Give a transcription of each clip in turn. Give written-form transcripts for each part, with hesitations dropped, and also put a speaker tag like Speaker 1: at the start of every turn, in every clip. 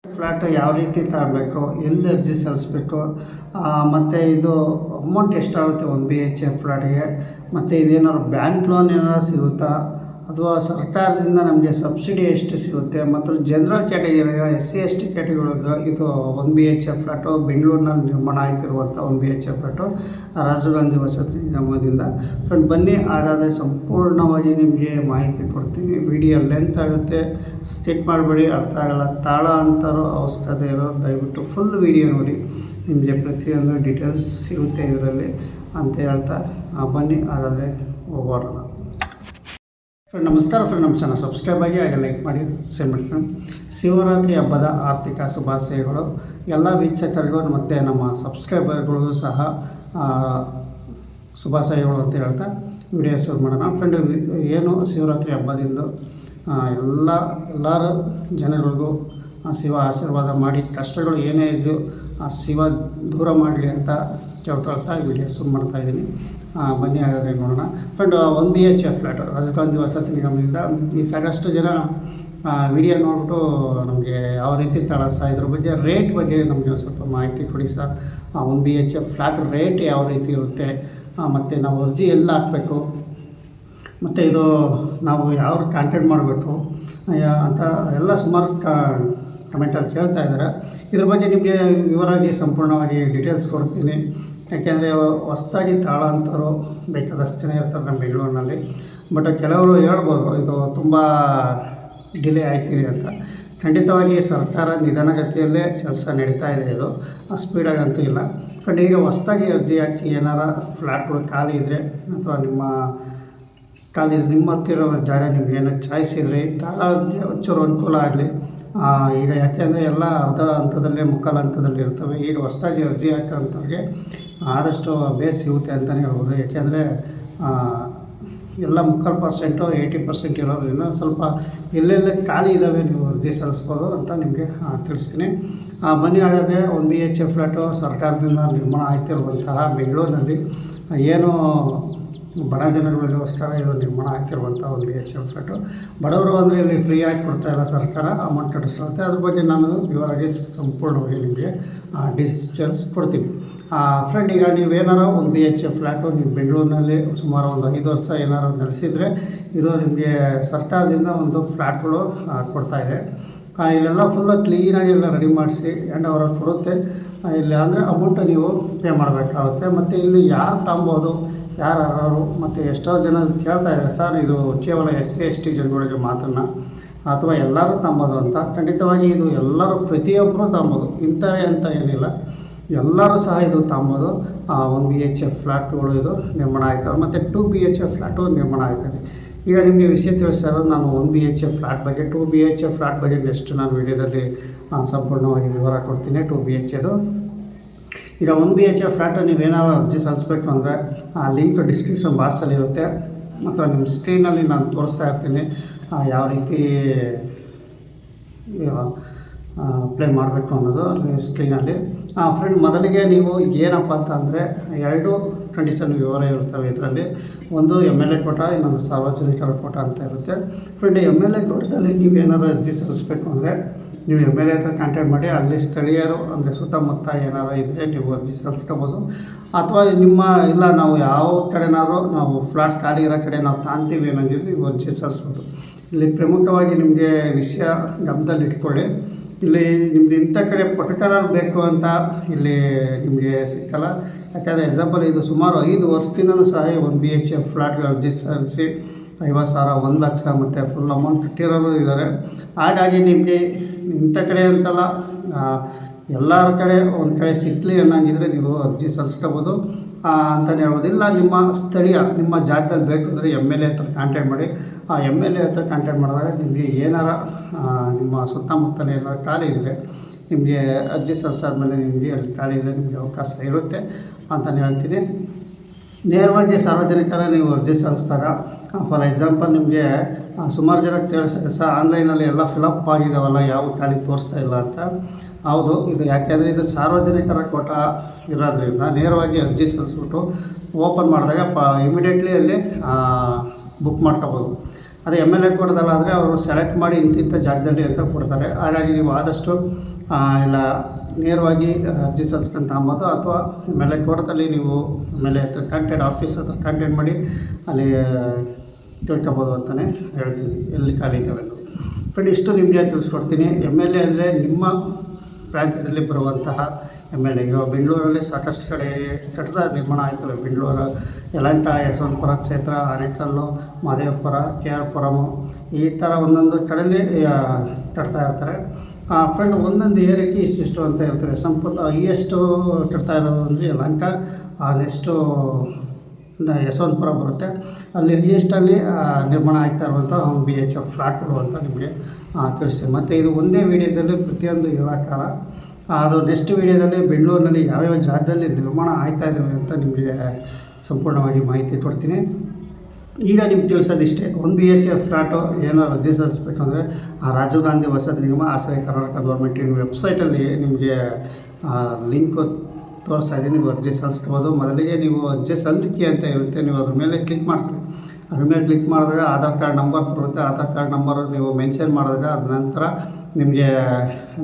Speaker 1: Flat ಯಾವ ರೀತಿ ತಗೊಬೇಕು, ಎಲ್ಲಿ ಅರ್ಜಿ ಸಲ್ಲಿಸ್ಬೇಕು, ಮತ್ತು ಇದು ಅಮೌಂಟ್ ಎಷ್ಟಾಗುತ್ತೆ ಒಂದು BHK ಫ್ಲ್ಯಾಟ್ಗೆ, ಮತ್ತು ಇದೇನಾದ್ರು ಬ್ಯಾಂಕ್ ಲೋನ್ ಏನಾದ್ರು ಸಿಗುತ್ತಾ ಅಥವಾ ಸರ್ಕಾರದಿಂದ ನಮಗೆ ಸಬ್ಸಿಡಿ ಎಷ್ಟು ಸಿಗುತ್ತೆ, ಮತ್ತು ಜನರಲ್ ಕ್ಯಾಟಗರಿಗೆ SC ST ಕ್ಯಾಟಗರಿಗೆ ಇದು ಒಂದು BHK ಫ್ಲ್ಯಾಟು ಬೆಂಗಳೂರಿನಲ್ಲಿ ನಿರ್ಮಾಣ ಆಗ್ತಿರುವಂಥ ಒಂದು BHK ಫ್ಲ್ಯಾಟು ರಾಜೀವ್ ಗಾಂಧಿ ವಸತಿ ನಿಗಮದಿಂದ. ಫ್ರೆಂಡ್ ಬನ್ನಿ, ಹಾಗಾದರೆ ಸಂಪೂರ್ಣವಾಗಿ ನಿಮಗೆ ಮಾಹಿತಿ ಕೊಡ್ತೀನಿ. ವಿಡಿಯೋ ಲೆಂತ್ ಆಗುತ್ತೆ, ಸ್ಕಿಪ್ ಮಾಡಬೇಡಿ, ಅರ್ಥ ಆಗಲ್ಲ, ತಾಳ ಅಂತಾರೋ ಅವಶ್ಯಕತೆ ಇರೋ ದಯವಿಟ್ಟು ಫುಲ್ ವಿಡಿಯೋ ನೋಡಿ, ನಿಮಗೆ ಪ್ರತಿಯೊಂದು ಡೀಟೇಲ್ಸ್ ಸಿಗುತ್ತೆ ಇದರಲ್ಲಿ ಅಂತ ಹೇಳ್ತಾ ಬನ್ನಿ, ಹಾಗಾದರೆ ಹೋಗೋಣ. ಫ್ರೆಂಡ್ ನಮಸ್ಕಾರ. ಫ್ರೆಂಡ್ ನಮ್ಮ ಚಾನಲ್ ಸಬ್ಸ್ಕ್ರೈಬ್ ಆಗಿ ಹಾಗೆ ಲೈಕ್ ಮಾಡಿ, ಶೇರ್ ಮಾಡಿ. ಫ್ರೆಂಡ್ ಶಿವರಾತ್ರಿ ಹಬ್ಬದ ಆರ್ಥಿಕ ಶುಭಾಶಯಗಳು ಎಲ್ಲ ವೀಕ್ಷಕರಿಗೂ ಮತ್ತು ನಮ್ಮ ಸಬ್ಸ್ಕ್ರೈಬರ್ಗಳಿಗೂ ಸಹ ಶುಭಾಶಯಗಳು ಅಂತ ಹೇಳ್ತಾ ವಿಡಿಯೋ ಶುರು ಮಾಡೋಣ. ಫ್ರೆಂಡ್ ಏನು ಶಿವರಾತ್ರಿ ಹಬ್ಬದಿಂದ ಎಲ್ಲರ ಜನಗಳಿಗೂ ಶಿವ ಆಶೀರ್ವಾದ ಮಾಡಿ, ಕಷ್ಟಗಳು ಏನೇ ಇದ್ದು ಶಿವ ದೂರ ಮಾಡಲಿ ಅಂತ ಕೇಳ್ಕೊಳ್ತಾ ವಿಡಿಯೋ ಶುರು ಮಾಡ್ತಾಯಿದ್ದೀನಿ. ಬನ್ನಿ ಹಾಗಾದರೆ ನೋಡೋಣ. ಫ್ರೆಂಡ್ ಒಂದು BHK ಫ್ಲ್ಯಾಟ್ ರಾಜೀವ್ ಗಾಂಧಿ ವಸತಿ ನಿಗಮದಿಂದ ಈ ಸಾಕಷ್ಟು ಜನ ವಿಡಿಯೋ ನೋಡ್ಬಿಟ್ಟು ನಮಗೆ ಯಾವ ರೀತಿ ಇದ್ರ ಬಗ್ಗೆ ರೇಟ್ ಬಗ್ಗೆ ನಮಗೆ ಸ್ವಲ್ಪ ಮಾಹಿತಿ ಕೊಡಿ ಸರ್. ಒಂದು BHK ಫ್ಲ್ಯಾಟ್ ರೇಟ್ ಯಾವ ರೀತಿ ಇರುತ್ತೆ, ಮತ್ತು ನಾವು ಅರ್ಜಿ ಎಲ್ಲ ಹಾಕಬೇಕು, ಮತ್ತು ಇದು ನಾವು ಯಾವ ಕಾಂಟ್ಯಾಕ್ಟ್ ಮಾಡಬೇಕು ಅಂತ ಎಲ್ಲ ಸುಮಾರು ಕಮೆಂಟಲ್ಲಿ ಕೇಳ್ತಾ ಇದ್ದಾರೆ. ಇದ್ರ ಬಗ್ಗೆ ನಿಮಗೆ ವಿವರವಾಗಿ ಸಂಪೂರ್ಣವಾಗಿ ಡೀಟೇಲ್ಸ್ ಕೊಡ್ತೀನಿ. ಯಾಕೆಂದರೆ ಹೊಸ್ದಾಗಿ ತಾಳ ಅಂತಾರೋ ಬೇಕಾದಷ್ಟು ಜನ ಇರ್ತಾರೆ ನಮ್ಮ ಬೆಂಗಳೂರಿನಲ್ಲಿ. ಬಟ್ ಕೆಲವರು ಹೇಳ್ಬೋದು ಇದು ತುಂಬ ಡಿಲೇ ಆಯ್ತಿದೆ ಅಂತ. ಖಂಡಿತವಾಗಿ ಸರ್ಕಾರ ನಿಧಾನಗತಿಯಲ್ಲೇ ಕೆಲಸ ನಡೀತಾ ಇದೆ, ಇದು ಸ್ಪೀಡಾಗಂತೂ ಇಲ್ಲ. ಬಟ್ ಈಗ ಹೊಸ್ದಾಗಿ ಅರ್ಜಿ ಹಾಕಿ ಏನಾರ ಫ್ಲ್ಯಾಟ್ಗಳು ಖಾಲಿ ಇದ್ದರೆ ಅಥವಾ ನಿಮ್ಮ ಹತ್ತಿರ ಜಾಗ ನಿಮ್ಗೆ ಏನೋ ಚಾಯ್ಸ್ ಇದ್ದರೆ ತಾಳ ಒಂಚೂರು ಅನುಕೂಲ ಆಗಲಿ. ಈಗ ಯಾಕೆಂದರೆ ಎಲ್ಲ ಅರ್ಧ ಹಂತದಲ್ಲೇ ಮುಕ್ಕಾಲು ಹಂತದಲ್ಲಿ ಇರ್ತವೆ. ಈಗ ಹೊಸ್ದಾಗಿ ಅರ್ಜಿ ಹಾಕೋಂಥವ್ರಿಗೆ ಆದಷ್ಟು ಬೇಗ ಸಿಗುತ್ತೆ ಅಂತಲೇ ಹೇಳ್ಬೋದು. ಯಾಕೆಂದರೆ ಎಲ್ಲ 3/4% 80% ಇರೋದ್ರಿಂದ ಸ್ವಲ್ಪ ಎಲ್ಲೆಲ್ಲ ಖಾಲಿ ಇದ್ದಾವೆ ನೀವು ಅರ್ಜಿ ಸಲ್ಲಿಸ್ಬೋದು ಅಂತ ನಿಮಗೆ ತಿಳಿಸ್ತೀನಿ. ಬನ್ನಿ ಹಾಗಾದರೆ ಒಂದು BHK ಫ್ಲ್ಯಾಟು ಸರ್ಕಾರದಿಂದ ನಿರ್ಮಾಣ ಆಗ್ತಿರುವಂತಹ ಬೆಂಗಳೂರಿನಲ್ಲಿ ಏನು ಬಡ ಜನಗಳಿಗೋಸ್ಕರ ಇದು ನಿರ್ಮಾಣ ಆಗ್ತಿರುವಂಥ ಒಂದು BHK ಫ್ಲ್ಯಾಟು. ಬಡವರು ಅಂದರೆ ಇಲ್ಲಿ ಫ್ರೀಯಾಗಿ ಕೊಡ್ತಾಯಿಲ್ಲ ಸರ್ಕಾರ, ಅಮೌಂಟ್ ಕಟ್ಟಿಸುತ್ತೆ. ಅದ್ರ ಬಗ್ಗೆ ನಾನು ವಿವರವಾಗಿ ಸಂಪೂರ್ಣವಾಗಿ ನಿಮಗೆ ಡೀಟೇಲ್ಸ್ ಕೊಡ್ತೀನಿ. ಫ್ರೆಂಡ್ ಈಗ ನೀವೇನಾರು ಒಂದು BHK ಫ್ಲ್ಯಾಟು ನೀವು ಬೆಂಗಳೂರಿನಲ್ಲಿ ಸುಮಾರು ಒಂದು 5 ವರ್ಷ ಏನಾರು ನಡೆಸಿದರೆ ಇದು ನಿಮಗೆ ಸರ್ಕಾರದಿಂದ ಒಂದು ಫ್ಲ್ಯಾಟ್ಗಳು ಕೊಡ್ತಾಯಿದೆ. ಇಲ್ಲೆಲ್ಲ ಫುಲ್ಲು ಕ್ಲೀನಾಗಿ ಎಲ್ಲ ರೆಡಿ ಮಾಡಿಸಿ ಅವರಲ್ಲಿ ಕೊಡುತ್ತೆ. ಇಲ್ಲಿ ಅಂದರೆ ಅಮೌಂಟು ನೀವು ಪೇ ಮಾಡಬೇಕಾಗುತ್ತೆ. ಮತ್ತು ಇಲ್ಲಿ ಯಾರು ತಗೊಬೋದು, ಯಾರು ಮತ್ತು ಎಷ್ಟೋ ಜನ ಕೇಳ್ತಾ ಇದ್ದಾರೆ ಸರ್ ಇದು ಕೇವಲ SC ST ಜನಗಳಿಗೆ ಮಾತ್ರನ ಅಥವಾ ಎಲ್ಲರೂ ತಗೊಬೋದು ಅಂತ. ಖಂಡಿತವಾಗಿ ಇದು ಎಲ್ಲರೂ ಪ್ರತಿಯೊಬ್ಬರು ತಗೊಬೋದು, ಇಂಥವೇ ಅಂತ ಏನಿಲ್ಲ, ಎಲ್ಲರೂ ಸಹ ಇದು ತಗೊಬೋದು. ಒಂದು BHK ಫ್ಲ್ಯಾಟ್ಗಳು ಇದು ನಿರ್ಮಾಣ ಆಗ್ತವೆ, ಮತ್ತು 2 BHK ಫ್ಲ್ಯಾಟು ನಿರ್ಮಾಣ ಆಗ್ತದೆ. ಈಗ ನಿಮಗೆ ವಿಷಯ ತಿಳಿಸೋದು ನಾನು ಒಂದು BHK ಫ್ಲ್ಯಾಟ್ ಬಗ್ಗೆ, 2 BHK ಫ್ಲ್ಯಾಟ್ ಬಗ್ಗೆ ನೆಕ್ಸ್ಟ್ ನಾನು ವಿಡಿಯೋದಲ್ಲಿ ಸಂಪೂರ್ಣವಾಗಿ ವಿವರ ಕೊಡ್ತೀನಿ. 2 BHKದು ಈಗ ಒಂದು BHK ಫ್ಲ್ಯಾಟು ನೀವೇನಾದ್ರು ಅರ್ಜಿ ಸಲ್ಲಿಸ್ಬೇಕು ಅಂದರೆ ಲಿಂಕ್ ಡಿಸ್ಕ್ರಿಪ್ಷನ್ ಬಾಕ್ಸಲ್ಲಿ ಇರುತ್ತೆ, ಅಥವಾ ನಿಮ್ಮ ಸ್ಕ್ರೀನಲ್ಲಿ ನಾನು ತೋರಿಸ್ತಾ ಇರ್ತೀನಿ ಯಾವ ರೀತಿ ಅಪ್ಲೈ ಮಾಡಬೇಕು ಅನ್ನೋದು ನೀವು ಸ್ಕ್ರೀನಲ್ಲಿ. ಫ್ರೆಂಡ್ ಮೊದಲಿಗೆ ನೀವು ಏನಪ್ಪ ಅಂತ ಅಂದರೆ 2 ಕಂಡೀಷನ್ ವಿವರ ಇರ್ತವೆ ಇದರಲ್ಲಿ. ಒಂದು MLA ಕೋಟ, ಇನ್ನೊಂದು ಸಾರ್ವಜನಿಕರ ಕೋಟ ಅಂತ ಇರುತ್ತೆ. ಫ್ರೆಂಡ್ MLA ಕೋಟದಲ್ಲಿ ನೀವೇನಾದ್ರು ಅರ್ಜಿ ಸಲ್ಲಿಸ್ಬೇಕು ಅಂದರೆ ನೀವು MLA ಹತ್ರ ಕಾಂಟ್ಯಾಕ್ಟ್ ಮಾಡಿ, ಅಲ್ಲಿ ಸ್ಥಳೀಯರು ಅಂದರೆ ಸುತ್ತಮುತ್ತ ಏನಾರು ಇದ್ದರೆ ನೀವು ಅರ್ಜಿ ಸಲ್ಲಿಸ್ಕೋಬೋದು. ಅಥವಾ ಇಲ್ಲ ನಾವು ಯಾವ ಕಡೆನಾದ್ರು ನಾವು ಫ್ಲ್ಯಾಟ್ ಖಾಲಿ ಇರೋ ಕಡೆ ನಾವು ತಾಂತೀವಿ ಅನ್ನೋದಿದ್ರೆ ನೀವು ಅರ್ಜಿ ಸಲ್ಲಿಸ್ಬೋದು. ಇಲ್ಲಿ ಪ್ರಮುಖವಾಗಿ ನಿಮಗೆ ವಿಷಯ ಗಮನದಲ್ಲಿ ಇಟ್ಕೊಳ್ಳಿ, ಇಲ್ಲಿ ನಿಮ್ದು ಇಂಥ ಕಡೆ ಪರ್ಟಿಕ್ಯುಲರ್ ಬೇಕು ಅಂತ ಇಲ್ಲಿ ನಿಮಗೆ ಸಿಕ್ಕಲ್ಲ. ಯಾಕಂದರೆ ಎಕ್ಸಾಂಪಲ್ ಇದು ಸುಮಾರು 5 ವರ್ಷದಿಂದಲೂ ಸಹ ಒಂದು BHK ಫ್ಲ್ಯಾಟ್ಗೆ ಅರ್ಜಿ ಸಲ್ಲಿಸಿ 50,000 1 ಲಕ್ಷ ಮತ್ತು ಫುಲ್ ಅಮೌಂಟ್ ಕಟ್ಟಿರೋರು ಇದ್ದಾರೆ. ಹಾಗಾಗಿ ನಿಮಗೆ ಇಂಥ ಕಡೆ ಅಂತಲ್ಲ, ಎಲ್ಲರ ಕಡೆ ಒಂದು ಕಡೆ ಸಿಕ್ಕಲಿ ಅನ್ನೋಂಗಿದ್ರೆ ನೀವು ಅರ್ಜಿ ಸಲ್ಲಿಸ್ಕೋಬೋದು ಅಂತಲೇ ಹೇಳ್ಬೋದು. ಇಲ್ಲ ನಿಮ್ಮ ಸ್ಥಳೀಯ ನಿಮ್ಮ ಜಾಗದಲ್ಲಿ ಬೇಕು ಅಂದರೆ MLA ಹತ್ರ ಕಾಂಟ್ಯಾಕ್ಟ್ ಮಾಡಿ. MLA ಹತ್ರ ಕಾಂಟ್ಯಾಕ್ಟ್ ಮಾಡಿದಾಗ ನಿಮಗೆ ಏನಾರ ನಿಮ್ಮ ಸುತ್ತಮುತ್ತಲೇ ಏನಾರು ಖಾಲಿ ಇದ್ದರೆ ನಿಮಗೆ ಅರ್ಜಿ ಸಲ್ಲಿಸಾದ್ಮೇಲೆ ನಿಮಗೆ ಅಲ್ಲಿ ಖಾಲಿ ಇದ್ದರೆ ನಿಮಗೆ ಅವಕಾಶ ಇರುತ್ತೆ ಅಂತಲೇ ಹೇಳ್ತೀನಿ. ನೇರವಾಗಿ ಸಾರ್ವಜನಿಕರ ನೀವು ಅರ್ಜಿ ಸಲ್ಲಿಸಿದಾಗ ಫಾರ್ ಎಕ್ಸಾಂಪಲ್ ನಿಮಗೆ ಸುಮಾರು ಜನ ಕೇಳಿಸ್ತಾರೆ ಸರ್ ಆನ್ಲೈನಲ್ಲಿ ಎಲ್ಲ ಫಿಲಪ್ ಆಗಿದ್ದಾವಲ್ಲ, ಯಾವ ಖಾಲಿ ತೋರಿಸ್ತಾ ಇಲ್ಲ ಅಂತ. ಹೌದು, ಇದು ಯಾಕೆಂದರೆ ಇದು ಸಾರ್ವಜನಿಕರ ಕೋಟ ಇರೋದ್ರಿಂದ ನೇರವಾಗಿ ಅರ್ಜಿ ಸಲ್ಲಿಸ್ಬಿಟ್ಟು ಓಪನ್ ಮಾಡಿದಾಗ ಇಮಿಡಿಯೇಟ್ಲಿ ಅಲ್ಲಿ ಬುಕ್ ಮಾಡ್ಕೋಬೋದು. ಅದೇ MLA ಕೊಡೋದಲ್ಲಾದರೆ ಅವರು ಸೆಲೆಕ್ಟ್ ಮಾಡಿ ಇಂತಿಂಥ ಜಾಗದಲ್ಲಿ ಅಂತ ಕೊಡ್ತಾರೆ. ಹಾಗಾಗಿ ನೀವು ಆದಷ್ಟು ಇಲ್ಲ ನೇರವಾಗಿ ಅರ್ಜಿ ಸಲ್ಲಿಸ್ಕೊಂತ ಅಂಬೋದು, ಅಥವಾ MLA ಕೋಟದಲ್ಲಿ ನೀವು MLA ಹತ್ರ ಕಾಂಟ್ಯಾಕ್ಟ್ ಆಫೀಸ್ ಹತ್ರ ಕಾಂಟ್ಯಾಕ್ಟ್ ಮಾಡಿ ಅಲ್ಲಿ ತಿಳ್ಕೊಬೋದು ಅಂತಲೇ ಹೇಳ್ತೀನಿ, ಎಲ್ಲಿ ಖಾಲಿ ಇದ್ದಾವೆ. ಫ್ರೆಂಡ್, ಇಷ್ಟು ನಿಮಗೆ ತಿಳಿಸ್ಕೊಡ್ತೀನಿ. MLA ಅಂದರೆ ನಿಮ್ಮ ಪ್ರಾಂತ್ಯದಲ್ಲಿ ಬರುವಂತಹ MLA. ಈಗ ಬೆಂಗಳೂರಲ್ಲಿ ಸಾಕಷ್ಟು ಕಡೆ ಕಟ್ಟಡ ನಿರ್ಮಾಣ ಆಯ್ತವೆ. ಬೆಂಗಳೂರು ಯಲಹಂಕ, ಯಶವಂತಪುರ ಕ್ಷೇತ್ರ, ಆನೇಕಲ್ಲು, ಮಹದೇವಪುರ, KR ಪುರಮು, ಈ ಥರ ಒಂದೊಂದು ಕಡೆಯಲ್ಲಿ ಕಟ್ತಾ ಇರ್ತಾರೆ. ಫ್ರೆಂಡ್, ಒಂದೊಂದು ಏರಿಯಾಕ್ಕೆ ಇಷ್ಟಿಷ್ಟು ಅಂತ ಇರ್ತಾರೆ. ಹೈಯೆಸ್ಟು ಕಟ್ತಾ ಇರೋದು ಅಂದರೆ ಯಲಹಂಕ, ನೆಕ್ಸ್ಟು ಯಶವಂತಪುರ ಬರುತ್ತೆ. ಅಲ್ಲಿ ಹೈಯೆಸ್ಟಲ್ಲಿ ನಿರ್ಮಾಣ ಆಗ್ತಾ ಇರುವಂಥ BHF ಫ್ಲಾಟ್ಗಳು ಅಂತ ನಿಮಗೆ ತಿಳಿಸ್ತೀನಿ. ಮತ್ತು ಇದು ಒಂದೇ ವೀಡಿಯೋದಲ್ಲಿ ಪ್ರತಿಯೊಂದು ಹೇಳೋಕ್ಕಾಗಲ್ಲ. ಅದು ನೆಕ್ಸ್ಟ್ ವೀಡಿಯೋದಲ್ಲಿ ಬೆಂಗಳೂರಿನಲ್ಲಿ ಯಾವ್ಯಾವ ಜಾಗದಲ್ಲಿ ನಿರ್ಮಾಣ ಆಗ್ತಾ ಇದ್ದಾವೆ ಅಂತ ನಿಮಗೆ ಸಂಪೂರ್ಣವಾಗಿ ಮಾಹಿತಿ ಕೊಡ್ತೀನಿ. ಈಗ ನಿಮ್ಗೆ ತಿಳಿಸೋದಿಷ್ಟೇ, 1 BHF ಫ್ಲಾಟು ಏನೋ ಅರ್ಜಿ ಸಲ್ಲಿಸಬೇಕು ಅಂದರೆ ರಾಜೀವ್ ಗಾಂಧಿ ವಸತಿ ನಿಗಮ, ಆಶ್ರಯ ಕರ್ನಾಟಕ ಗೌರ್ಮೆಂಟ್ ವೆಬ್ಸೈಟಲ್ಲಿ ನಿಮಗೆ ಲಿಂಕು ತೋರಿಸ್ತಾ ಇದ್ದೀನಿ. ನೀವು ಅರ್ಜಿ ಸಲ್ಲಿಸ್ಕೋಬೋದು. ಮೊದಲಿಗೆ ನೀವು ಅರ್ಜಿ ಸಲ್ಲಿಕೆ ಅಂತ ಇರುತ್ತೆ, ನೀವು ಅದ್ರ ಮೇಲೆ ಕ್ಲಿಕ್ ಮಾಡ್ತೀವಿ. ಅದ್ರ ಮೇಲೆ ಕ್ಲಿಕ್ ಮಾಡಿದಾಗ ಆಧಾರ್ ಕಾರ್ಡ್ ನಂಬರ್ ಬರುತ್ತೆ. ಆಧಾರ್ ಕಾರ್ಡ್ ನಂಬರು ನೀವು ಮೆನ್ಷನ್ ಮಾಡಿದಾಗ ಅದ ನಂತರ ನಿಮಗೆ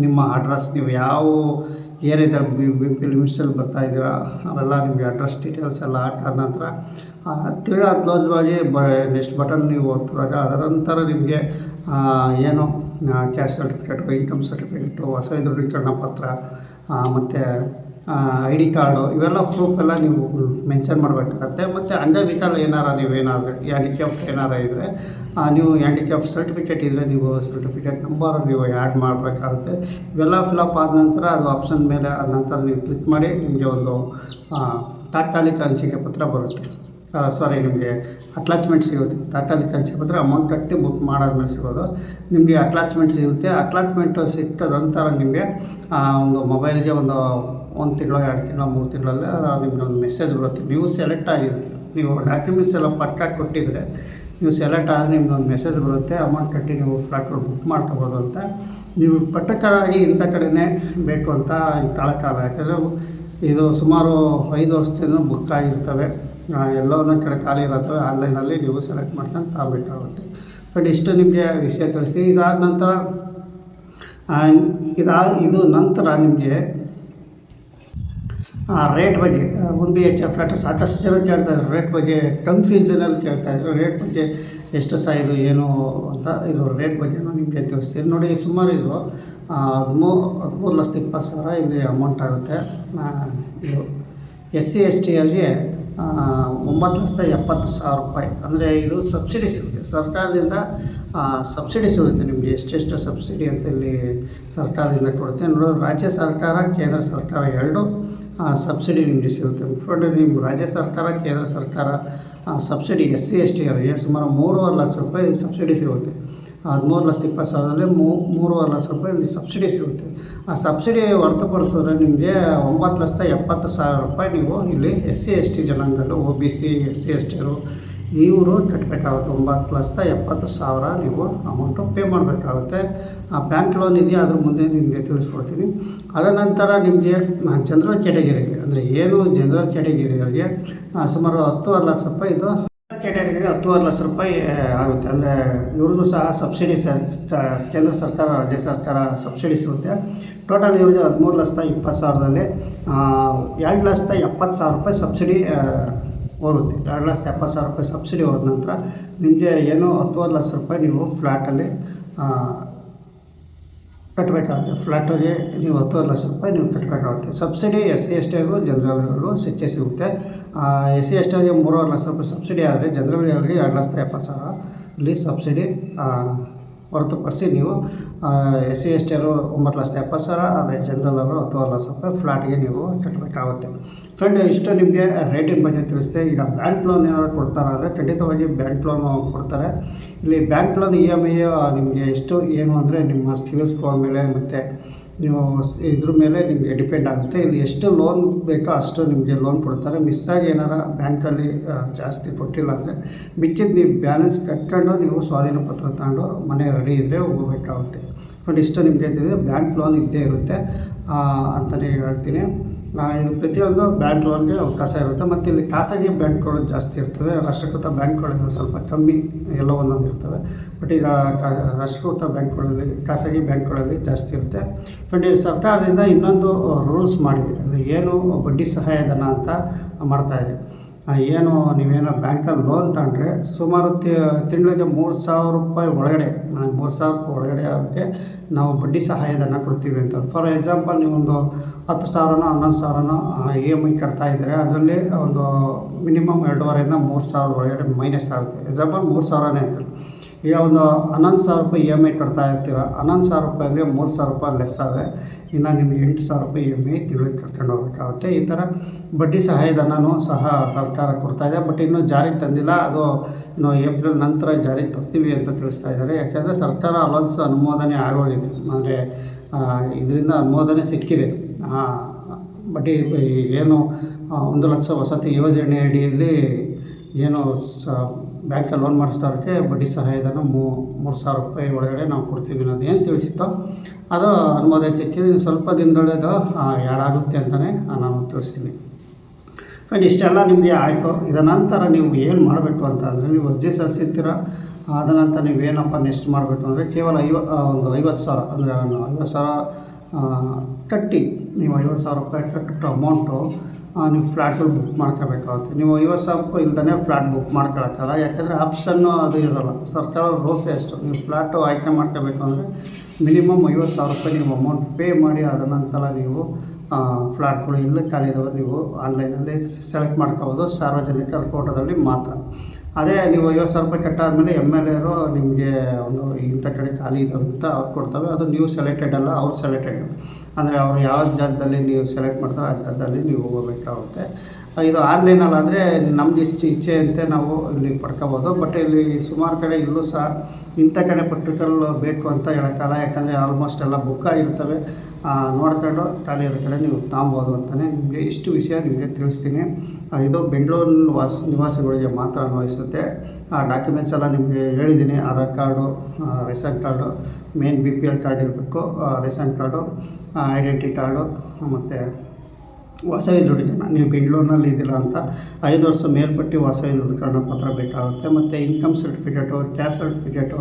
Speaker 1: ನಿಮ್ಮ ಅಡ್ರೆಸ್, ನೀವು ಯಾವ ಏರಿಯಾದಲ್ಲಿ BP ಲಿಮಿಟ್ಸಲ್ಲಿ ಬರ್ತಾಯಿದ್ದೀರಾ ಅವೆಲ್ಲ ನಿಮಗೆ ಅಡ್ರೆಸ್ ಡೀಟೇಲ್ಸ್ ಎಲ್ಲ ಹಾಕಾದ ನಂತರ ತಿರ್ಗಾ ಕ್ಲೋಸ್ ಆಗಿ ನೆಕ್ಸ್ಟ್ ಬಟನ್ ನೀವು ಒತ್ತಿದಾಗ ಅದರ ನಂತರ ನಿಮಗೆ ಏನು ಕ್ಯಾಸ್ಟ್ ಸರ್ಟಿಫಿಕೇಟು, ಇನ್ಕಮ್ ಸರ್ಟಿಫಿಕೇಟು, ಹೊಸ ದೃಢೀಕರಣ ಪತ್ರ ಮತ್ತು ID ಕಾರ್ಡು, ಇವೆಲ್ಲ ಪ್ರೂಫ್ ಎಲ್ಲ ನೀವು ಮೆನ್ಷನ್ ಮಾಡಬೇಕಾಗತ್ತೆ. ಮತ್ತು ಅಂಗವಿಕಲ ನೀವೇನಾದರೆ ಹ್ಯಾಂಡಿಕ್ಯಾಫ್ಟ್ ಇದ್ದರೆ ನೀವು ಹ್ಯಾಂಡಿಕ್ಯಾಫ್ಟ್ ಸರ್ಟಿಫಿಕೇಟ್ ಇದ್ದರೆ ನೀವು ಸರ್ಟಿಫಿಕೇಟ್ ನಂಬರ್ ನೀವು ಆ್ಯಡ್ ಮಾಡಬೇಕಾಗುತ್ತೆ. ಇವೆಲ್ಲ ಫಿಲಪ್ ಆದ ನಂತರ ಅದು ಆಪ್ಷನ್ ಮೇಲೆ ಆದ ನಂತರ ನೀವು ಕ್ಲಿಕ್ ಮಾಡಿ ನಿಮಗೆ ಒಂದು ತಾತ್ಕಾಲಿಕ ಹಂಚಿಕೆ ಪತ್ರ ಬರುತ್ತೆ. ನಿಮಗೆ ಅಟ್ಯಾಚ್ಮೆಂಟ್ ಸಿಗುತ್ತೆ. ತಾತ್ಕಾಲಿಕ ಹಂಚಿಕೆ ಪತ್ರ ಅಮೌಂಟ್ ಕಟ್ಟಿ ಬುಕ್ ಮಾಡಾದ್ಮೇಲೆ ಸಿಗೋದು. ನಿಮಗೆ ಅಟ್ಯಾಚ್ಮೆಂಟ್ ಸಿಗುತ್ತೆ. ಅಟ್ಯಾಚ್ಮೆಂಟು ಸಿಕ್ಕ ನಂತರ ನಿಮಗೆ ಒಂದು ಮೊಬೈಲ್ಗೆ ಒಂದು 1 ತಿಂಗಳು, 2 ತಿಂಗಳು, 3 ತಿಂಗಳಲ್ಲಿ ನಿಮಗೆ ಒಂದು ಮೆಸೇಜ್ ಬರುತ್ತೆ. ನೀವು ಸೆಲೆಕ್ಟ್ ಆಗಿರುತ್ತೆ, ನೀವು ಡಾಕ್ಯುಮೆಂಟ್ಸ್ ಎಲ್ಲ ಪಕ್ಕ ಕೊಟ್ಟಿದ್ದರೆ ನೀವು ಸೆಲೆಕ್ಟ್ ಆದರೆ ನಿಮ್ಗೊಂದು ಮೆಸೇಜ್ ಬರುತ್ತೆ, ಅಮೌಂಟ್ ಕಟ್ಟಿ ನೀವು ಫ್ಲಾಟ್ಗಳು ಬುಕ್ ಮಾಡ್ಕೋಬೋದು ಅಂತ. ನೀವು ಪರ್ಟಿಕ್ಯುಲರಾಗಿ ಇಂಥ ಕಡೆಯೇ ಬೇಕು ಅಂತ ತಾಳಕ್ಕಾಗಲ್ಲ. ಯಾಕಂದರೆ ಇದು ಸುಮಾರು 5 ವರ್ಷದಿಂದ ಬುಕ್ ಆಗಿರ್ತವೆ. ಎಲ್ಲೋ ಒಂದೊಂದು ಕಡೆ ಖಾಲಿ ಇರುತ್ತವೆ. ಆನ್ಲೈನಲ್ಲಿ ನೀವು ಸೆಲೆಕ್ಟ್ ಮಾಡ್ಕೊಂಡು ತಗೋಬೇಕಾಗುತ್ತೆ. ಬಟ್ ಇಷ್ಟು ನಿಮಗೆ ವಿಷಯ ತಿಳಿಸಿ. ಇದಾದ ನಂತರ ಇದು ನಂತರ ನಿಮಗೆ ರೇಟ್ ಬಗ್ಗೆ 1 BHF ಫ್ಲಾಟ್ ಸಾಕಷ್ಟು ಜನ ಕೇಳ್ತಾಯಿದ್ರು. ರೇಟ್ ಬಗ್ಗೆ ಕನ್ಫ್ಯೂಷನಲ್ಲಿ ಕೇಳ್ತಾಯಿದ್ರು. ರೇಟ್ ಬಗ್ಗೆ ಎಷ್ಟು ಸೈಜು ಏನು ಅಂತ ಇದು ರೇಟ್ ಬಗ್ಗೆ ನಿಮಗೆ ತಿಳಿಸ್ತೀನಿ ನೋಡಿ. ಸುಮಾರು ಇದು 13,20,000 ಇಲ್ಲಿ ಅಮೌಂಟ್ ಆಗುತ್ತೆ. ಇದು SC ST ಅಲ್ಲಿ 9,70,000 ರೂಪಾಯಿ. ಅಂದರೆ ಇದು ಸಬ್ಸಿಡಿ ಸಿಗುತ್ತೆ ಸರ್ಕಾರದಿಂದ. ಸಬ್ಸಿಡಿ ಸಿಗುತ್ತೆ ನಿಮಗೆ ಎಷ್ಟೆಷ್ಟು ಸಬ್ಸಿಡಿ ಅಂತ ಇಲ್ಲಿ ಸರ್ಕಾರದಿಂದ ಕೊಡುತ್ತೆ ನೋಡಿ. ರಾಜ್ಯ ಸರ್ಕಾರ, ಕೇಂದ್ರ ಸರ್ಕಾರ ಎರಡೂ ಸಬ್ಸಿಡಿ ನಿಮಗೆ ಸಿಗುತ್ತೆ. ಫ್ರೆಂಡ್, ನಿಮ್ಮ ರಾಜ್ಯ ಸರ್ಕಾರ, ಕೇಂದ್ರ ಸರ್ಕಾರ ಸಬ್ಸಿಡಿ SC ST ಅವರಿಗೆ ಸುಮಾರು 3.5 ಲಕ್ಷ ರೂಪಾಯಿ ಸಬ್ಸಿಡಿ ಸಿಗುತ್ತೆ. 13,20,000ರಲ್ಲಿ 3.5 ಲಕ್ಷ ರೂಪಾಯಿ ಇಲ್ಲಿ ಸಬ್ಸಿಡಿ ಸಿಗುತ್ತೆ. ಆ ಸಬ್ಸಿಡಿ ಹೊರತುಪಡಿಸಿದ್ರೆ ನಿಮಗೆ 9,70,000 ರೂಪಾಯಿ ನೀವು ಇಲ್ಲಿ SC ST ಜನಾಂಗದಲ್ಲೂ OBC SC ST ಇವರು ಕಟ್ಟಬೇಕಾಗುತ್ತೆ. 9,70,000 ನೀವು ಅಮೌಂಟು ಪೇ ಮಾಡಬೇಕಾಗುತ್ತೆ. ಬ್ಯಾಂಕ್ ಲೋನ್ ಇದೆಯಾ ಅದ್ರ ಮುಂದೆ ನಿಮಗೆ ತಿಳಿಸ್ಕೊಡ್ತೀನಿ. ಅದರ ನಂತರ ನಿಮಗೆ ಜನರಲ್ ಕ್ಯಾಟಗಿರಿಗೆ, ಅಂದರೆ ಏನು ಜನರಲ್ ಕ್ಯಾಟಗಿರಿಗಳಿಗೆ ಸುಮಾರು 10.5 ಲಕ್ಷ ರೂಪಾಯಿ ಇದು ಕ್ಯಾಟಗಿರಿಗೆ 10.5 ಲಕ್ಷ ರೂಪಾಯಿ ಆಗುತ್ತೆ. ಅಂದರೆ ಇವ್ರಿಗೂ ಸಹ ಸಬ್ಸಿಡಿ ಕೇಂದ್ರ ಸರ್ಕಾರ, ರಾಜ್ಯ ಸರ್ಕಾರ ಸಬ್ಸಿಡಿ ಸಿಗುತ್ತೆ. ಟೋಟಲ್ ಇವ್ರಿಗೆ 13,20,000ದಲ್ಲಿ 2,70,000 ರೂಪಾಯಿ ಸಬ್ಸಿಡಿ ಹೋಗುತ್ತೆ. 2,70,000 ರೂಪಾಯಿ ಸಬ್ಸಿಡಿ ಹೋದ ನಂತರ ನಿಮಗೆ ಏನು 10 ಲಕ್ಷ ರೂಪಾಯಿ ನೀವು ಫ್ಲ್ಯಾಟಲ್ಲಿ ಕಟ್ಟಬೇಕಾಗುತ್ತೆ. ಫ್ಲ್ಯಾಟಿಗೆ ನೀವು 10 ಲಕ್ಷ ರೂಪಾಯಿ ನೀವು ಕಟ್ಟಬೇಕಾಗುತ್ತೆ. ಸಬ್ಸಿಡಿ SC ST ಜನರಲ್ಗಳು ಸಿಗುತ್ತೆ. SC ST 3.5 ಲಕ್ಷ ರೂಪಾಯಿ ಸಬ್ಸಿಡಿ ಆದರೆ ಜನರಲ್ಗೆ 2,70,000 ಇಲ್ಲಿ ಸಬ್ಸಿಡಿ ಹೊರತುಪಡಿಸಿ ನೀವು SC ST 9,70,000 ಆದರೆ ಜನರಲ್ಲವರು 10 ಲಕ್ಷ ರೂಪಾಯಿ ಫ್ಲ್ಯಾಟ್ಗೆ ನೀವು ಕಟ್ಟಬೇಕಾಗುತ್ತೆ. ಫ್ರೆಂಡ್, ಇಷ್ಟು ನಿಮಗೆ ರೇಟಿನ ಬಗ್ಗೆ ತಿಳಿಸ್ತೆ. ಈಗ ಬ್ಯಾಂಕ್ ಲೋನ್ ಏನಾದ್ರು ಕೊಡ್ತಾರೆ ಅಂದರೆ ಖಂಡಿತವಾಗಿ ಬ್ಯಾಂಕ್ ಲೋನ್ ಕೊಡ್ತಾರೆ. ಇಲ್ಲಿ ಬ್ಯಾಂಕ್ ಲೋನ್ EMI ನಿಮಗೆ ಎಷ್ಟು ಏನು ಅಂದರೆ ನಿಮ್ಮ ಸಿವಿಲ್ ಸ್ಕೋರ್ ಮೇಲೆ ಮತ್ತು ನೀವು ಇದ್ರ ಮೇಲೆ ನಿಮಗೆ ಡಿಪೆಂಡ್ ಆಗುತ್ತೆ. ಇಲ್ಲಿ ಎಷ್ಟು ಲೋನ್ ಬೇಕೋ ಅಷ್ಟು ನಿಮಗೆ ಲೋನ್ ಕೊಡ್ತಾರೆ. ಮಿಸ್ಸಾಗಿ ಏನಾರ ಬ್ಯಾಂಕಲ್ಲಿ ಜಾಸ್ತಿ ಕೊಟ್ಟಿಲ್ಲ ಅಂದರೆ ಮಿಕ್ಕಿದ್ದು ನೀವು ಬ್ಯಾಲೆನ್ಸ್ ಕಟ್ಕೊಂಡು ನೀವು ಸ್ವಾಧೀನ ಪತ್ರ ತಗೊಂಡು ಮನೆ ರೆಡಿ ಇದ್ದರೆ ಹೋಗಬೇಕಾಗುತ್ತೆ. ಬಟ್ ಇಷ್ಟು ನಿಮಗೆ ತಿಳಿದ್ರೆ ಬ್ಯಾಂಕ್ ಲೋನ್ ಇದ್ದೇ ಇರುತ್ತೆ ಅಂತಲೇ ಹೇಳ್ತೀನಿ. ಇದು ಪ್ರತಿಯೊಂದು ಬ್ಯಾಂಕ್ ಲೋನ್ಗೆ ಅವಕಾಶ ಇರುತ್ತೆ. ಮತ್ತು ಇಲ್ಲಿ ಖಾಸಗಿ ಬ್ಯಾಂಕ್ಗಳು ಜಾಸ್ತಿ ಇರ್ತವೆ, ರಾಷ್ಟ್ರೀಕೃತ ಬ್ಯಾಂಕ್ಗಳು ಸ್ವಲ್ಪ ಕಮ್ಮಿ, ಎಲ್ಲ ಒಂದೊಂದು ಇರ್ತವೆ. ಬಟ್ ಈಗ ರಾಷ್ಟ್ರೀಕೃತ ಬ್ಯಾಂಕ್ಗಳಲ್ಲಿ, ಖಾಸಗಿ ಬ್ಯಾಂಕ್ಗಳಲ್ಲಿ ಜಾಸ್ತಿ ಇರುತ್ತೆ. ಬಟ್ ಈ ಸರ್ಕಾರದಿಂದ ಇನ್ನೊಂದು ರೂಲ್ಸ್ ಮಾಡಿದೆ, ಅದು ಏನು ಬಡ್ಡಿ ಸಹಾಯಧನ ಅಂತ ಮಾಡ್ತಾಯಿದೆ. ಏನು ನೀವೇನೋ ಬ್ಯಾಂಕಲ್ಲಿ ಲೋನ್ ತಗೊಂಡ್ರೆ ಸುಮಾರು ತಿಂಗಳಿಗೆ 3,000 ರೂಪಾಯಿ ಒಳಗಡೆ, 3,000 ರೂಪಾಯಿ ಒಳಗಡೆ ಅವ್ರಿಗೆ ನಾವು ಬಡ್ಡಿ ಸಹಾಯಧನ ಕೊಡ್ತೀವಿ ಅಂತ. ಫಾರ್ ಎಕ್ಸಾಂಪಲ್, ನೀವೊಂದು 10,000ನೋ 11,000ನೋ EMI ಕಟ್ತಾ ಇದ್ದರೆ ಅದರಲ್ಲಿ ಒಂದು ಮಿನಿಮಮ್ 2,500ರಿಂದ 3,000 ಒಳಗಡೆ ಮೈನಸ್ ಆಗುತ್ತೆ. ಎಕ್ಸಾಂಪಲ್ 3,000ನೇ ಅಂತ. ಈಗ ಒಂದು 11,000 ರೂಪಾಯಿ EMI ಕಟ್ತಾ ಇರ್ತೀರ, 11,000 ರೂಪಾಯಿಗೆ 3,000 ರೂಪಾಯಿ ಲೆಸ್ ಆದರೆ ಇನ್ನು ನಿಮಗೆ 8,000 ರೂಪಾಯಿ EMI ತಿಂಗಳಿಗೆ ಕಟ್ಕೊಂಡು ಹೋಗ್ಬೇಕಾಗುತ್ತೆ. ಈ ಥರ ಬಡ್ಡಿ ಸಹಾಯಧನವೂ ಸಹ ಸರ್ಕಾರ ಕೊಡ್ತಾಯಿದೆ. ಬಟ್ ಇನ್ನೂ ಜಾರಿಗೆ ತಂದಿಲ್ಲ, ಅದು ಇನ್ನು ಏಪ್ರಿಲ್ ನಂತರ ಜಾರಿಗೆ ತರ್ತೀವಿ ಅಂತ ತಿಳಿಸ್ತಾ ಇದ್ದಾರೆ. ಯಾಕೆಂದರೆ ಸರ್ಕಾರ ಅಲೋನ್ಸ್ ಅನುಮೋದನೆ ಆಗೋಗಿದೆ, ಅಂದರೆ ಇದರಿಂದ ಅನುಮೋದನೆ ಸಿಕ್ಕಿದೆ. ಬಡ್ಡಿ ಏನು 1 ಲಕ್ಷ ವಸತಿ ಯೋಜನೆ ಅಡಿಯಲ್ಲಿ ಏನು ಬ್ಯಾಂಕಲ್ಲಿ ಲೋನ್ ಮಾಡಿಸ್ದವ್ರಿಗೆ ಬಡ್ಡಿ ಸಹಾಯಧನ 3,000 ರೂಪಾಯಿ ಒಳಗಡೆ ನಾವು ಕೊಡ್ತೀವಿ ಅನ್ನೋದು ಏನು ತಿಳಿಸಿತ್ತೋ ಅದು ಅನುಮೋದನೆ ಸಿಕ್ಕಿದೆ. ಸ್ವಲ್ಪ ದಿನದೊಳಗೆ ಯಾರಾಗುತ್ತೆ ಅಂತಲೇ ನಾನು ತಿಳಿಸ್ತೀನಿ. ಫ್ರೆಂಡ್, ಇಷ್ಟೆಲ್ಲ ನಿಮಗೆ ಆಯಿತು. ಇದರ ನಂತರ ನೀವು ಏನು ಮಾಡಬೇಕು ಅಂತ ಅಂದರೆ, ನೀವು ಅರ್ಜಿ ಸಲ್ಲಿಸಿರ್ತೀರ, ಅದ ನಂತರ ನೀವೇನಪ್ಪ ನೆಕ್ಸ್ಟ್ ಮಾಡಬೇಕು ಅಂದರೆ ಕೇವಲ 50,000 ಅಂದರೆ 50,000 ಕಟ್ಟಿ, ನೀವು 50,000 ರೂಪಾಯಿ ಕಟ್ಟಿಟ್ಟು ಅಮೌಂಟು ನೀವು ಫ್ಲ್ಯಾಟ್ಗಳು ಬುಕ್ ಮಾಡ್ಕೋಬೇಕಾಗುತ್ತೆ. ನೀವು 50,000 ರೂಪಾಯಿ ಇಲ್ದೇ ಫ್ಲ್ಯಾಟ್ ಬುಕ್ ಮಾಡ್ಕೊಳಕ್ಕಲ್ಲ, ಯಾಕೆಂದರೆ ಆಪ್ಷನ್ನು ಅದು ಇರೋಲ್ಲ. ಸರ್ಕಾರ ರೂಲ್ಸೇ ಅಷ್ಟು. ನೀವು ಫ್ಲ್ಯಾಟು ಆಯ್ಕೆ ಮಾಡ್ಕೋಬೇಕು ಅಂದರೆ ಮಿನಿಮಮ್ 50,000 ರೂಪಾಯಿ ನೀವು ಅಮೌಂಟ್ ಪೇ ಮಾಡಿ, ಅದ ನಂತರ ನೀವು ಫ್ಲ್ಯಾಟ್ಗಳು ಇಲ್ಲಿ ಖಾಲಿದವರು ನೀವು ಆನ್ಲೈನಲ್ಲಿ ಸೆಲೆಕ್ಟ್ ಮಾಡ್ಕೋಬೋದು, ಸಾರ್ವಜನಿಕ ಕೋಟದಲ್ಲಿ ಮಾತ್ರ. ಅದೇ ನೀವು 50,000 ರೂಪಾಯಿ ಕಟ್ಟಾದಮೇಲೆ MLAರು ನಿಮಗೆ ಒಂದು ಇಂಥ ಕಡೆ ಖಾಲಿ ಇದ್ದಾವೆ ಅಂತ ಅವ್ರು ಕೊಡ್ತವೆ. ಅದು ನೀವು ಸೆಲೆಕ್ಟೆಡ್ ಅಲ್ಲ, ಅವ್ರು ಸೆಲೆಕ್ಟೆಡ್. ಅಂದರೆ ಅವರು ಯಾವ ಜಾಗದಲ್ಲಿ ನೀವು ಸೆಲೆಕ್ಟ್ ಮಾಡ್ತಾರೆ ಆ ಜಾಗದಲ್ಲಿ ನೀವು ಹೋಗಬೇಕಾಗುತ್ತೆ. ಇದು ಆನ್ಲೈನಲ್ಲಾದರೆ ನಮ್ಗೆ ಇಚ್ಛೆಯಂತೆ ನಾವು ಇಲ್ಲಿ ಪಡ್ಕೋಬೋದು. ಬಟ್ ಇಲ್ಲಿ ಸುಮಾರು ಕಡೆ ಇಲ್ಲೂ ಸಹ ಇಂಥ ಕಡೆ ಪರ್ಟಿಕ್ಯುಲರ್ ಬೇಕು ಅಂತ ಹೇಳೋಕ್ಕಲ್ಲ, ಯಾಕಂದರೆ ಆಲ್ಮೋಸ್ಟ್ ಎಲ್ಲ ಬುಕ್ ಆಗಿರ್ತವೆ. ನೋಡ್ಕೊಂಡು ಖಾಲಿ ಇರೋ ಕಡೆ ನೀವು ತಾಂಬೋದು ಅಂತಲೇ ನಿಮಗೆ ಇಷ್ಟು ವಿಷಯ ನಿಮಗೆ ತಿಳಿಸ್ತೀನಿ. ಇದು ಬೆಂಗಳೂರು ನಿವಾಸಿಗಳಿಗೆ ಮಾತ್ರ ಅನ್ವಯಿಸುತ್ತೆ. ಡಾಕ್ಯುಮೆಂಟ್ಸ್ ಎಲ್ಲ ನಿಮಗೆ ಹೇಳಿದ್ದೀನಿ. Aadhaar card, ration card, main BPL card ಇರಬೇಕು, ರೇಷನ್ ಕಾರ್ಡು, ಐಡೆಂಟಿ ಕಾರ್ಡು, ಮತ್ತು ವಾಸವಿ ದೃಢೀಕರಣ. ನೀವು ಬೆಂಗಳೂರಿನಲ್ಲಿ ಇದ್ದೀರಾ ಅಂತ 5 ವರ್ಷ ಮೇಲ್ಪಟ್ಟು ವಾಸವಿ ದೃಢೀಕರಣ ಪತ್ರ ಬೇಕಾಗುತ್ತೆ. ಮತ್ತು income certificate, caste certificate,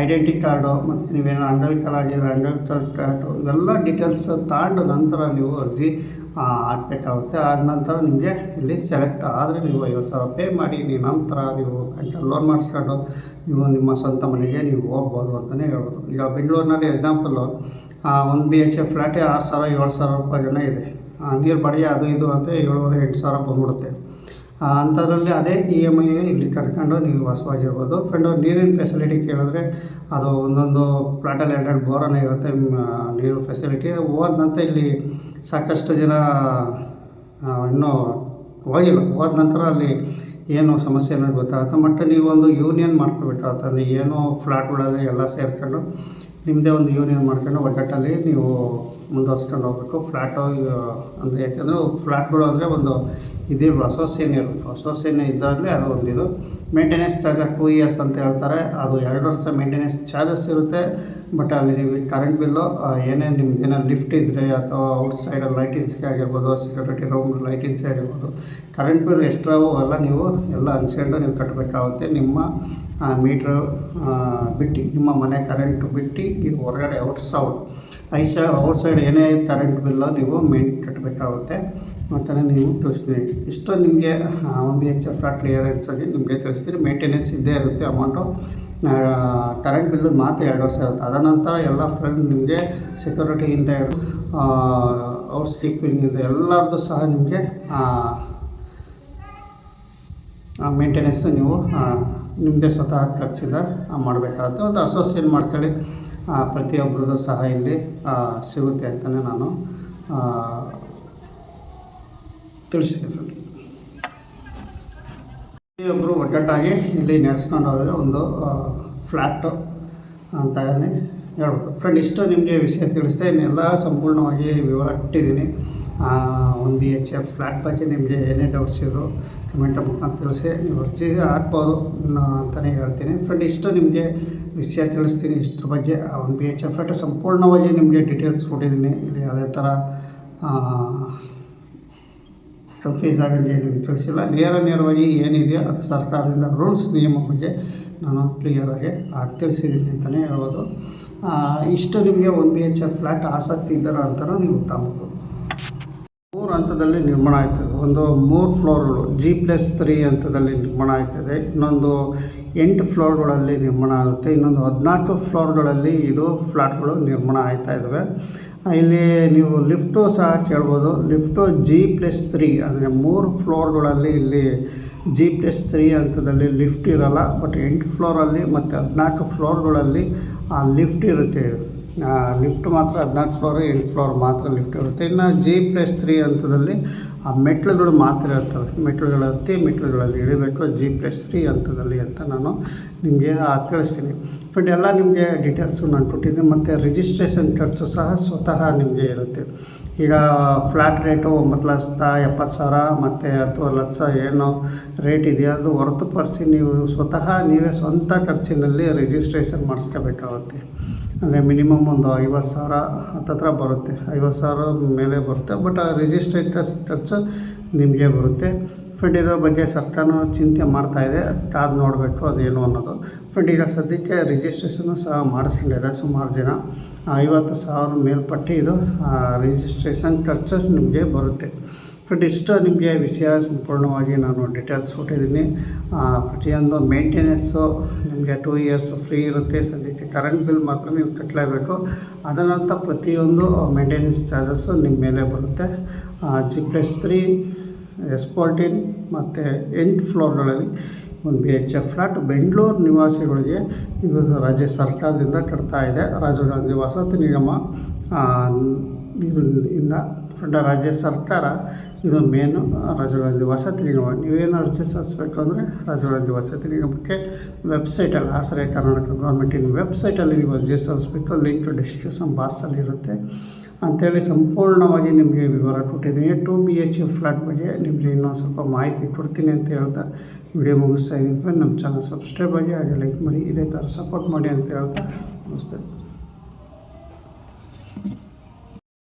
Speaker 1: identity card, ಮತ್ತು ನೀವೇನು ಅಂಗವಿಕಲ ಆಗಿದ್ರೆ ಅಂಗವಿಕಲ ಕಾರ್ಡು, ಇವೆಲ್ಲ ಡೀಟೇಲ್ಸ್ ತಗೊಂಡು ನಂತರ ನೀವು ಅರ್ಜಿ ಹಾಕಬೇಕಾಗುತ್ತೆ. ಆದ ನಂತರ ನಿಮಗೆ ಇಲ್ಲಿ ಸೆಲೆಕ್ಟ್ ಆದರೆ ನೀವು 50,000 ಪೇ ಮಾಡಿ ನಂತರ ನೀವು ಬ್ಯಾಂಕಲ್ಲಿ ಲೋನ್ ಮಾಡಿಸ್ಕೊಂಡು ನೀವು ನಿಮ್ಮ ಸ್ವಂತ ಮನೆಗೆ ನೀವು ಹೋಗ್ಬೋದು ಅಂತಲೇ ಹೇಳ್ಬೋದು. ಈಗ ಬೆಂಗಳೂರಿನಲ್ಲಿ ಎಕ್ಸಾಂಪಲ್ಲು 1 BHK ಫ್ಲ್ಯಾಟೇ 6,000 7,000 ರೂಪಾಯಿ ಜನ ಇದೆ. ನೀರು ಬಾಡಿಗೆ ಅದು ಇದು ಅಂತ 7,000-8,000 ಬಂದ್ಬಿಡುತ್ತೆ. ಅಂಥದ್ರಲ್ಲಿ ಅದೇ EMI ಇಲ್ಲಿ ಕಟ್ಕೊಂಡು ನೀವು ವಾಸವಾಗಿರ್ಬೋದು. ಫ್ರೆಂಡು, ನೀರಿನ ಫೆಸಿಲಿಟಿ ಕೇಳಿದ್ರೆ ಅದು ಒಂದೊಂದು ಫ್ಲ್ಯಾಟಲ್ಲಿ 2 ಬೋರನೇ ಇರುತ್ತೆ ನೀರು ಫೆಸಿಲಿಟಿ. ಹೋದ ನಂತರ ಇಲ್ಲಿ ಸಾಕಷ್ಟು ಜನ ಇನ್ನೂ ಹೋಗಿಲ್ಲ. ಹೋದ ನಂತರ ಅಲ್ಲಿ ಏನು ಸಮಸ್ಯೆ ಅನ್ನೋದು ಗೊತ್ತಾಗುತ್ತೆ. ಮತ್ತು ನೀವೊಂದು ಯೂನಿಯನ್ ಮಾಡ್ಕೋಬೇಕಾಗುತ್ತೆ. ಅಂದರೆ ಏನೋ ಫ್ಲ್ಯಾಟ್ಗಳಲ್ಲಿ ಎಲ್ಲ ಸೇರ್ಕೊಂಡು ನಿಮ್ಮದೇ ಒಂದು ಯೂನಿಯನ್ ಮಾಡ್ಕೊಂಡು ಒಗ್ಗಟ್ಟಲ್ಲಿ ನೀವು ಮುಂದುವರ್ಸ್ಕೊಂಡು ಹೋಗ್ಬೇಕು. ಫ್ಲ್ಯಾಟು ಅಂದರೆ ಯಾಕೆಂದರೆ ಫ್ಲ್ಯಾಟ್ಗಳು ಅಂದರೆ ಒಂದು ಇದಿರ್ಬೋದು, ಅಸೋಸಿಯೇಷನ್ ಇರಬೇಕು. ಅಸೋಸಿಯೇಷನ್ ಇದ್ದಾಗಲೇ ಅದು ಒಂದು ಇದು ಮೇಂಟೆನೆನ್ಸ್ ಚಾರ್ಜ್ 2 years ಅಂತ ಹೇಳ್ತಾರೆ. ಅದು 2 ವರ್ಷ ಮೇಂಟೆನೆನ್ಸ್ ಚಾರ್ಜಸ್ ಇರುತ್ತೆ. ಬಟ್ ಅಲ್ಲಿ ನೀವು ಕರೆಂಟ್ ಬಿಲ್ಲು ಏನೇನು ನಿಮ್ದು ಏನಾದ್ರು ಲಿಫ್ಟ್ ಇದ್ದರೆ ಅಥವಾ ಔಟ್ಸೈಡಲ್ಲಿ ಲೈಟಿಂಗ್ಸ್ಗೆ ಆಗಿರ್ಬೋದು, ಸೆಕ್ಯೂರಿಟಿ ರೂಮ್ ಲೈಟಿಂಗ್ಸೇ ಆಗಿರ್ಬೋದು, ಕರೆಂಟ್ ಬಿಲ್ ಎಷ್ಟ್ರಾವು ಅವೆಲ್ಲ ನೀವು ಎಲ್ಲ ಹಂಚ್ಕೊಂಡು ನೀವು ಕಟ್ಟಬೇಕಾಗುತ್ತೆ. ನಿಮ್ಮ ಮೀಟ್ರು ಬಿಟ್ಟು, ನಿಮ್ಮ ಮನೆ ಕರೆಂಟ್ ಬಿಟ್ಟು ಇದು ಹೊರಗಡೆ ಔಟ್ಸೈಡ್ ಏನೇ ಕರೆಂಟ್ ಬಿಲ್ಲು ನೀವು ಕಟ್ಟಬೇಕಾಗುತ್ತೆ ಅಂತಲೇ ನೀವು ತಿಳಿಸ್ತೀನಿ. ಇಷ್ಟು ನಿಮಗೆ 1 BHK ಫ್ಲ್ಯಾಟ್ ಕ್ಲಿಯರೆನ್ಸ್ ಆಗಿ ನಿಮಗೆ ತಿಳಿಸ್ತೀನಿ. ಮೇಂಟೆನೆನ್ಸ್ ಇದ್ದೇ ಇರುತ್ತೆ. ಅಮೌಂಟು ಕರೆಂಟ್ ಬಿಲ್ಲು ಮಾತ್ರ 2 ವರ್ಷ ಇರುತ್ತೆ. ಅದನಂತರ ಎಲ್ಲ ಫ್ರೆಂಡ್ ನಿಮಗೆ ಸೆಕ್ಯೂರಿಟಿಯಿಂದ ಹೌಸ್ ಕೀಪಿಂಗಿಂದ ಎಲ್ಲರದ್ದು ಸಹ ನಿಮಗೆ ಮೇಂಟೆನೆನ್ಸ್ ನೀವು ನಿಮ್ಮದೇ ಸ್ವತಃ ಖರ್ಚಿಂದ ಮಾಡಬೇಕಾಗುತ್ತೆ. ಒಂದು ಅಸೋಸಿಯೇಷನ್ ಮಾಡ್ಕೊಳ್ಳಿ. ಪ್ರತಿಯೊಬ್ಬರದ್ದು ಸಹ ಇಲ್ಲಿ ಸಿಗುತ್ತೆ ಅಂತಲೇ ನಾನು ತಿಳಿಸ್ತೀನಿ. ಪ್ರತಿಯೊಬ್ಬರು ಒಗ್ಗಟ್ಟಾಗಿ ಇಲ್ಲಿ ನಡೆಸ್ಕೊಂಡು ಹೋದರೆ ಒಂದು ಫ್ಲ್ಯಾಟು ಅಂತಲೇ ಹೇಳ್ಬೋದು. ಫ್ರೆಂಡ್, ಇಷ್ಟು ನಿಮಗೆ ವಿಷಯ ತಿಳಿಸ್ದೆ. ಇನ್ನೆಲ್ಲ ಸಂಪೂರ್ಣವಾಗಿ ವಿವರ ಕೊಟ್ಟಿದ್ದೀನಿ. 1 BHK ಫ್ಲ್ಯಾಟ್ ಬಗ್ಗೆ ನಿಮಗೆ ಏನೇ ಡೌಟ್ಸ್ ಇದ್ರು ಕಮೆಂಟ್ ಮುಖಾಂತರ ತಿಳಿಸಿ, ನೀವು ಅರ್ಜಿ ಹಾಕ್ಬೋದು ಅಂತಲೇ ಹೇಳ್ತೀನಿ. ಫ್ರೆಂಡ್, ಇಷ್ಟು ನಿಮಗೆ ವಿಷಯ ತಿಳಿಸ್ತೀನಿ. ಇದ್ರ ಬಗ್ಗೆ 1 BHK ಫ್ಲ್ಯಾಟ್ ಸಂಪೂರ್ಣವಾಗಿ ನಿಮಗೆ ಡೀಟೇಲ್ಸ್ ಕೊಟ್ಟಿದ್ದೀನಿ. ಇಲ್ಲಿ ಯಾವುದೇ ಥರ ಕನ್ಫ್ಯೂಸ್ ಆಗಲಿ ನಿಮಗೆ ತಿಳಿಸಿಲ್ಲ. ನೇರವಾಗಿ ಏನಿದೆಯೋ ಅದು ಸರ್ಕಾರದಿಂದ ರೂಲ್ಸ್ ನಿಯಮ ಬಗ್ಗೆ ನಾನು ಕ್ಲಿಯರಾಗಿ ತಿಳಿಸಿದ್ದೀನಿ ಅಂತಲೇ ಹೇಳ್ಬೋದು. ಇಷ್ಟು ನಿಮಗೆ 1 BHK ಫ್ಲ್ಯಾಟ್ ಆಸಕ್ತಿ ಇದ್ದರೆ ಅಂತಾನು ನೀವು ತಗೋಬೋದು. 3 ಹಂತದಲ್ಲಿ ನಿರ್ಮಾಣ ಆಗ್ತದೆ. ಒಂದು 3 ಫ್ಲೋರ್ಗಳು G+3 ಹಂತದಲ್ಲಿ ನಿರ್ಮಾಣ ಆಗ್ತದೆ. ಇನ್ನೊಂದು 8 ಫ್ಲೋರ್ಗಳಲ್ಲಿ ನಿರ್ಮಾಣ ಆಗುತ್ತೆ. ಇನ್ನೊಂದು 14 ಫ್ಲೋರ್ಗಳಲ್ಲಿ ಇದು ಫ್ಲ್ಯಾಟ್ಗಳು ನಿರ್ಮಾಣ ಆಗ್ತಾ ಇದ್ದಾವೆ. ಇಲ್ಲಿ ನೀವು ಲಿಫ್ಟು ಸಹ ಕೇಳ್ಬೋದು. ಲಿಫ್ಟು G+3 ಅಂದರೆ 3 ಫ್ಲೋರ್ಗಳಲ್ಲಿ ಇಲ್ಲಿ G+3 ಹಂತದಲ್ಲಿ ಲಿಫ್ಟ್ ಇರೋಲ್ಲ. ಬಟ್ 8 ಫ್ಲೋರಲ್ಲಿ ಮತ್ತು 14 ಫ್ಲೋರ್ಗಳಲ್ಲಿ ಲಿಫ್ಟ್ ಇರುತ್ತೆ. ಲಿಫ್ಟ್ ಮಾತ್ರ 14 ಫ್ಲೋರ್ 8 ಫ್ಲೋರ್ ಮಾತ್ರ ಲಿಫ್ಟ್ ಇರುತ್ತೆ. ಇನ್ನು G+3 ಹಂತದಲ್ಲಿ ಮೆಟ್ಲುಗಳು ಮಾತ್ರ ಇರ್ತವೆ. ಮೆಟ್ಲುಗಳು ಹತ್ತಿ ಮೆಟ್ಲುಗಳಲ್ಲಿ ಇಳಿಬೇಕು G+3 ಹಂತದಲ್ಲಿ ಅಂತ ನಾನು ನಿಮಗೆ ತಿಳಿಸ್ತೀನಿ. ಬಟ್ ಎಲ್ಲ ನಿಮಗೆ ಡೀಟೇಲ್ಸು ನಾನು ಕೊಟ್ಟಿದ್ದೀನಿ. ಮತ್ತು ರಿಜಿಸ್ಟ್ರೇಷನ್ ಖರ್ಚು ಸಹ ಸ್ವತಃ ನಿಮಗೆ ಇರುತ್ತೆ. ಈಗ ಫ್ಲ್ಯಾಟ್ ರೇಟು 9,70,000 ಮತ್ತು 10 ಲಕ್ಷ ಏನು ರೇಟ್ ಇದೆಯೋ ಅದು ಹೊರತುಪಡಿಸಿ ನೀವು ಸ್ವತಃ ನೀವೇ ಸ್ವಂತ ಖರ್ಚಿನಲ್ಲಿ ರಿಜಿಸ್ಟ್ರೇಷನ್ ಮಾಡಿಸ್ಕೋಬೇಕಾಗುತ್ತೆ. ಅಂದರೆ ಮಿನಿಮಮ್ ಒಂದು 50,000 ಹತ್ತತ್ರ ಬರುತ್ತೆ. 50,000 ಮೇಲೆ ಬರುತ್ತೆ. ಬಟ್ ರಿಜಿಸ್ಟ್ರೇಷನ್ ಖರ್ಚು ನಿಮಗೆ ಬರುತ್ತೆ. ಬಟ್ ಇದರ ಬಗ್ಗೆ ಸರ್ಕಾರ ಚಿಂತೆ ಮಾಡ್ತಾಯಿದೆ. ಕಾದು ನೋಡಬೇಕು ಅದೇನು ಅನ್ನೋದು. ಬಟ್ ಈಗ ಸದ್ಯಕ್ಕೆ ರಿಜಿಸ್ಟ್ರೇಷನ್ನು ಸಹ ಮಾಡಿಸ್ಕೊಂಡಿದ್ದಾರೆ ಸುಮಾರು ಜನ. 50,000 ಮೇಲ್ಪಟ್ಟು ಇದು ರಿಜಿಸ್ಟ್ರೇಷನ್ ಖರ್ಚು ನಿಮಗೆ ಬರುತ್ತೆ. ಬಟ್ ಇಷ್ಟು ನಿಮಗೆ ವಿಷಯ ಸಂಪೂರ್ಣವಾಗಿ ನಾನು ಡೀಟೇಲ್ಸ್ ಕೊಟ್ಟಿದ್ದೀನಿ. ಪ್ರತಿಯೊಂದು ಮೇಂಟೆನೆನ್ಸು ನಿಮಗೆ 2 ಇಯರ್ಸ್ ಫ್ರೀ ಇರುತ್ತೆ. ಸದ್ಯಕ್ಕೆ ಕರೆಂಟ್ ಬಿಲ್ ಮಾತ್ರ ನೀವು ಕಟ್ಟಲೇಬೇಕು. ಅದರ ನಂತರ ಪ್ರತಿಯೊಂದು ಮೇಂಟೆನೆನ್ಸ್ ಚಾರ್ಜಸ್ಸು ನಿಮ್ಮ ಮೇಲೆ ಬರುತ್ತೆ. G+3 S14 ಮತ್ತು 8 ಫ್ಲೋರ್ಗಳಲ್ಲಿ 1 BHK ಫ್ಲ್ಯಾಟ್ ಬೆಂಗಳೂರು ನಿವಾಸಿಗಳಿಗೆ ಇದು ರಾಜ್ಯ ಸರ್ಕಾರದಿಂದ ಕಟ್ತಾ ಇದೆ. ರಾಜೀವ್ ಗಾಂಧಿ ವಸತಿ ನಿಗಮ ಇದರಿಂದ ರಾಜ್ಯ ಸರ್ಕಾರ ಇದು ಮೇನು ರಾಜೀವ್ ಗಾಂಧಿ ವಸತಿ ನಿಗಮ. ನೀವೇನು ಅರ್ಜಿ ಸಲ್ಲಿಸಬೇಕು ಅಂದರೆ ರಾಜೀವ್ ಗಾಂಧಿ ವಸತಿ ನಿಗಮಕ್ಕೆ ವೆಬ್ಸೈಟಲ್ಲಿ ಆಶ್ರಯ ಕರ್ನಾಟಕ ಗೌರ್ಮೆಂಟಿನ ವೆಬ್ಸೈಟಲ್ಲಿ ನೀವು ಅರ್ಜಿ ಸಲ್ಲಿಸಬೇಕು. ಲಿಂಕ್ ಡಿಸ್ಕ್ರಿಪ್ಷನ್ ಬಾಕ್ಸಲ್ಲಿ ಇರುತ್ತೆ ಅಂಥೇಳಿ ಸಂಪೂರ್ಣವಾಗಿ ನಿಮಗೆ ವಿವರ ಕೊಟ್ಟಿದ್ದೀನಿ. 2 BHK ಫ್ಲ್ಯಾಟ್ ಬಗ್ಗೆ ನಿಮಗೆ ಇನ್ನೊಂದು ಸ್ವಲ್ಪ ಮಾಹಿತಿ ಕೊಡ್ತೀನಿ ಅಂತ ಹೇಳ್ತಾ ವಿಡಿಯೋ ಮುಗಿಸ್ತಾ ಇದ್ದೀನಿ. ನಮ್ಮ ಚಾನಲ್ ಸಬ್ಸ್ಕ್ರೈಬ್ ಆಗಿ ಹಾಗೆ ಲೈಕ್ ಮಾಡಿ ಇದೇ ಥರ ಸಪೋರ್ಟ್ ಮಾಡಿ ಅಂತ ಹೇಳ್ತಾ ನಮಸ್ತೆ.